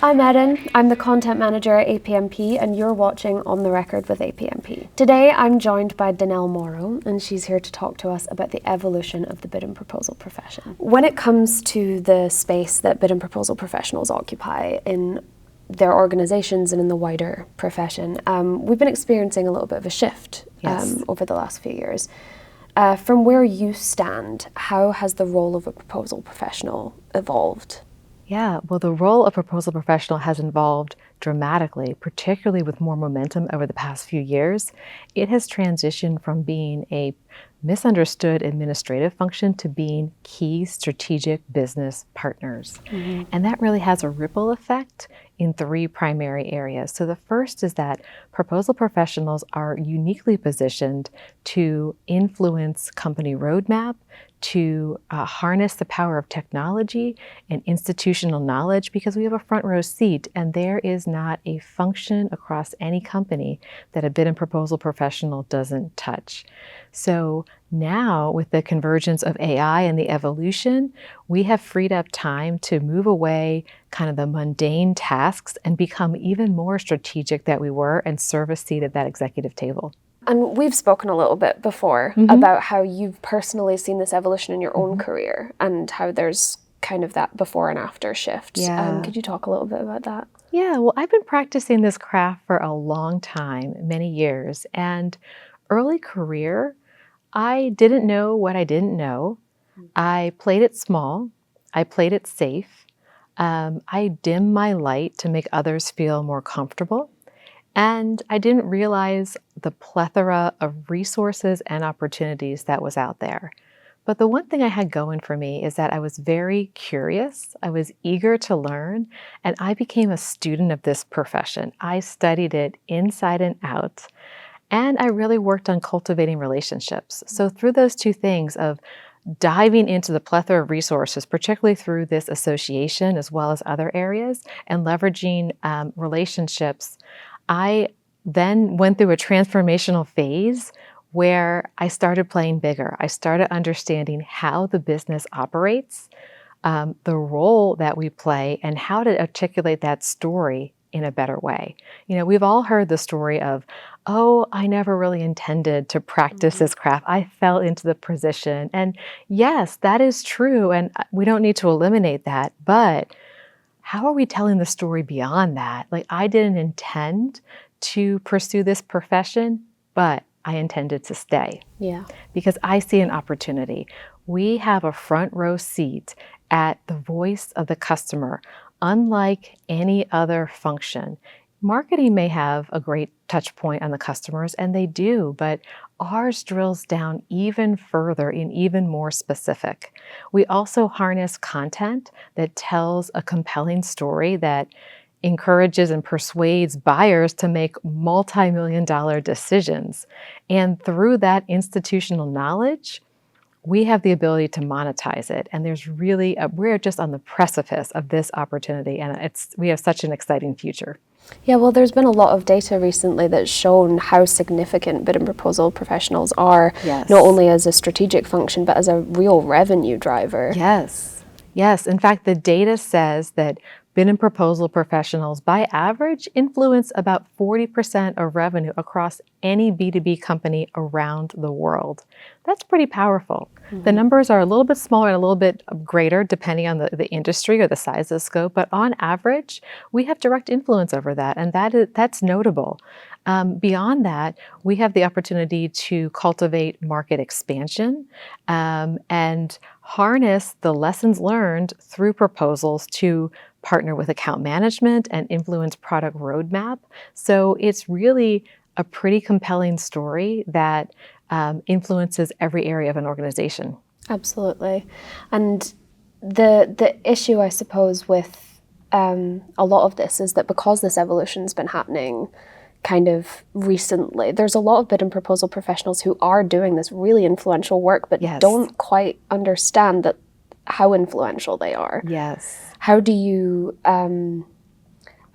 I'm Erin, I'm the content manager at APMP and you're watching On the Record with APMP. Today I'm joined by Danelle Morrow and she's here to talk to us about the evolution of the bid and proposal profession. When it comes to the space that bid and proposal professionals occupy in their organisations and in the wider profession, we've been experiencing a little bit of a shift over the last few years. From where you stand, how has the role of a proposal professional evolved? Yeah, well, the role of proposal professional has evolved dramatically, particularly with more momentum over the past few years. It has transitioned from being a misunderstood administrative function to being key strategic business partners. Mm-hmm. And that really has a ripple effect in three primary areas. So the first is that proposal professionals are uniquely positioned to influence company roadmap, to harness the power of technology and institutional knowledge, because we have a front row seat and there is not a function across any company that a bid and proposal professional doesn't touch. So now with the convergence of AI and the evolution, we have freed up time to move away kind of the mundane tasks and become even more strategic than we were and serve a seat at that executive table. And we've spoken a little bit before about how you've personally seen this evolution in your own career and how there's kind of that before and after shift. Yeah. Could you talk a little bit about that? Yeah, well, I've been practicing this craft for a long time, many years. And early career, I didn't know what I didn't know. I played it small. I played it safe. I dimmed my light to make others feel more comfortable. And I didn't realize the plethora of resources and opportunities that was out there. But the one thing I had going for me is that I was very curious, I was eager to learn, and I became a student of this profession. I studied it inside and out, and I really worked on cultivating relationships. So through those two things of diving into the plethora of resources, particularly through this association as well as other areas, and leveraging relationships, I then went through a transformational phase where I started playing bigger. I started understanding how the business operates, the role that we play, and how to articulate that story in a better way. You know, we've all heard the story of, oh, I never really intended to practice this craft. I fell into the position. And yes, that is true. And we don't need to eliminate that. But how are we telling the story beyond that? Like, I didn't intend to pursue this profession, but I intended to stay. Yeah. Because I see an opportunity. We have a front row seat at the voice of the customer, unlike any other function. Marketing may have a great touch point on the customers, and they do, but ours drills down even further and even more specific. We also harness content that tells a compelling story that encourages and persuades buyers to make multi-million-dollar decisions. And through that institutional knowledge, we have the ability to monetize it. And there's really, we're just on the precipice of this opportunity, and we have such an exciting future. Yeah, well, there's been a lot of data recently that's shown how significant bid and proposal professionals are, not only as a strategic function, but as a real revenue driver. Yes, yes. In fact, the data says that bid and proposal professionals, by average, influence about 40% of revenue across any B2B company around the world. That's pretty powerful. The numbers are a little bit smaller and a little bit greater depending on the industry or the size of the scope, but on average, we have direct influence over that, and that's notable. Beyond that, we have the opportunity to cultivate market expansion and harness the lessons learned through proposals to partner with account management and influence product roadmap. So it's really a pretty compelling story that influences every area of an organization. Absolutely. And the issue, I suppose, with a lot of this is that because this evolution's been happening kind of recently, there's a lot of bid and proposal professionals who are doing this really influential work, but don't quite understand that how influential they are. Yes. How do you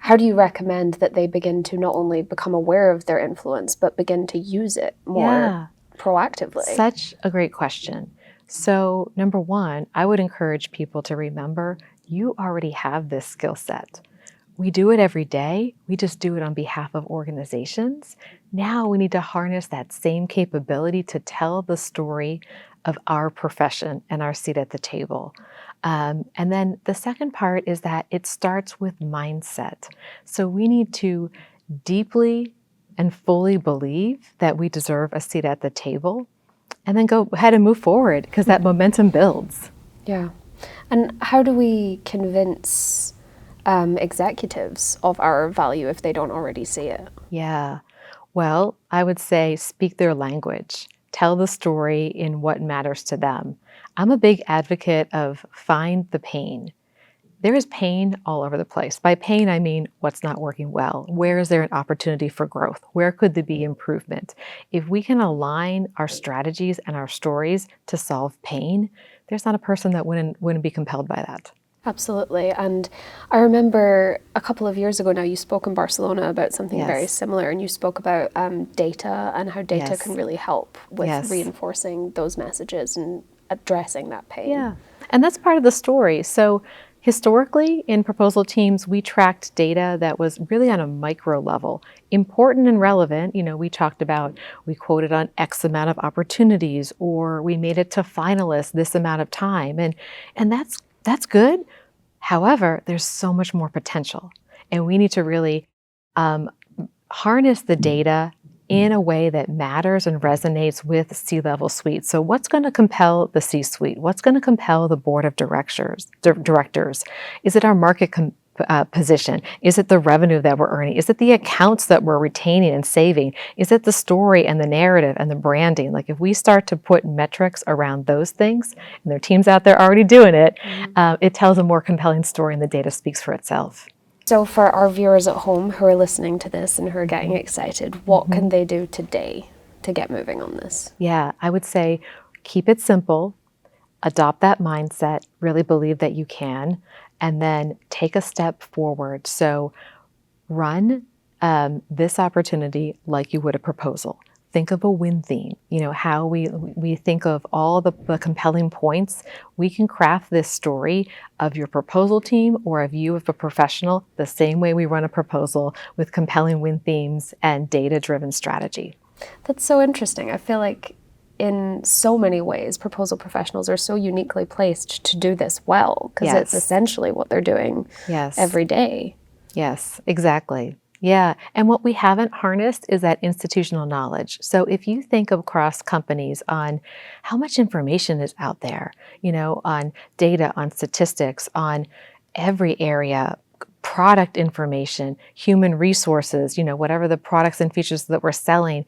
recommend that they begin to not only become aware of their influence, but begin to use it more proactively? Such a great question. So number one, I would encourage people to remember you already have this skill set. We do it every day. We just do it on behalf of organizations. Now we need to harness that same capability to tell the story of our profession and our seat at the table. And then the second part is that it starts with mindset. So we need to deeply and fully believe that we deserve a seat at the table, and then go ahead and move forward, because that momentum builds. Yeah. And how do we convince executives of our value if they don't already see it? Yeah. Well, I would say speak their language. Tell the story in what matters to them. I'm a big advocate of find the pain. There is pain all over the place. By pain, I mean what's not working well. Where is there an opportunity for growth? Where could there be improvement? If we can align our strategies and our stories to solve pain, there's not a person that wouldn't be compelled by that. Absolutely. And I remember a couple of years ago now, you spoke in Barcelona about something Yes. very similar, and you spoke about data and how data Yes. can really help with Yes. reinforcing those messages and addressing that pain. Yeah, and that's part of the story. So historically, in proposal teams, we tracked data that was really on a micro level, important and relevant. We talked about, we quoted on X amount of opportunities, or we made it to finalists this amount of time, and that's good. However, there's so much more potential, and we need to really harness the data in a way that matters and resonates with C-level suites. So what's going to compel the C-suite? What's going to compel the board of directors? Is it our market position? Is it the revenue that we're earning? Is it the accounts that we're retaining and saving? Is it the story and the narrative and the branding? Like, if we start to put metrics around those things, and there are teams out there already doing it, it tells a more compelling story, and the data speaks for itself. So for our viewers at home who are listening to this and who are getting excited, what can they do today to get moving on this? Yeah, I would say keep it simple, adopt that mindset, really believe that you can, and then take a step forward. So run this opportunity like you would a proposal. Think of a win theme, how we think of all the compelling points. We can craft this story of your proposal team or of you as a professional the same way we run a proposal, with compelling win themes and data-driven strategy. That's so interesting. I feel like in so many ways, proposal professionals are so uniquely placed to do this well, because it's essentially what they're doing every day. Yes, exactly. Yeah, and what we haven't harnessed is that institutional knowledge. So if you think across companies on how much information is out there, on data, on statistics, on every area, product information, human resources, whatever the products and features that we're selling,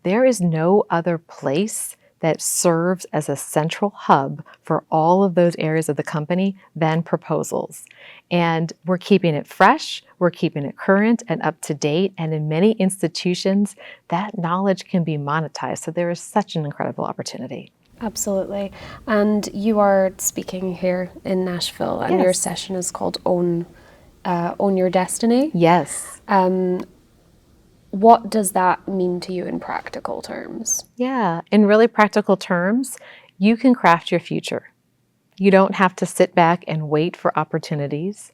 there is no other place that serves as a central hub for all of those areas of the company than proposals. And we're keeping it fresh, we're keeping it current and up to date, and in many institutions, that knowledge can be monetized. So there is such an incredible opportunity. Absolutely. And you are speaking here in Nashville, and your session is called Own Your Destiny. Yes. What does that mean to you in practical terms? Yeah, in really practical terms, you can craft your future. You don't have to sit back and wait for opportunities.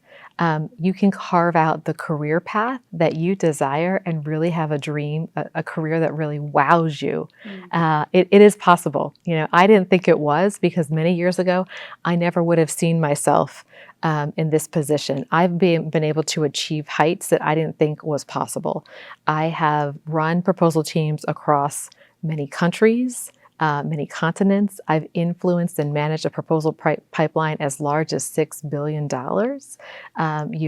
You can carve out the career path that you desire and really have a dream, a career that really wows you. It is possible. I didn't think it was, because many years ago, I never would have seen myself in this position. I've been able to achieve heights that I didn't think was possible. I have run proposal teams across many countries, many continents. I've influenced and managed a proposal pipeline as large as $6 billion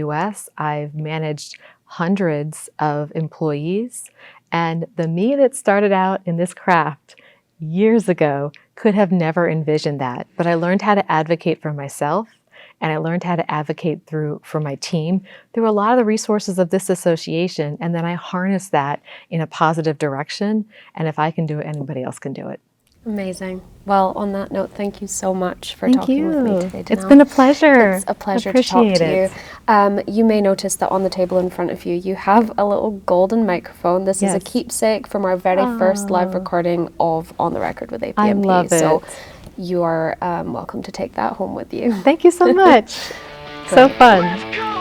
US. I've managed hundreds of employees. And the me that started out in this craft years ago could have never envisioned that. But I learned how to advocate for myself, and I learned how to advocate for my team through a lot of the resources of this association. And then I harness that in a positive direction. And if I can do it, anybody else can do it. Amazing. Well, on that note, thank you so much for talking with me today, Danelle. It's been a pleasure. It's a pleasure to talk to you. You may notice that on the table in front of you, you have a little golden microphone. This is a keepsake from our very first live recording of On the Record with APMP. I love it. So you are welcome to take that home with you. Thank you so much. So fun.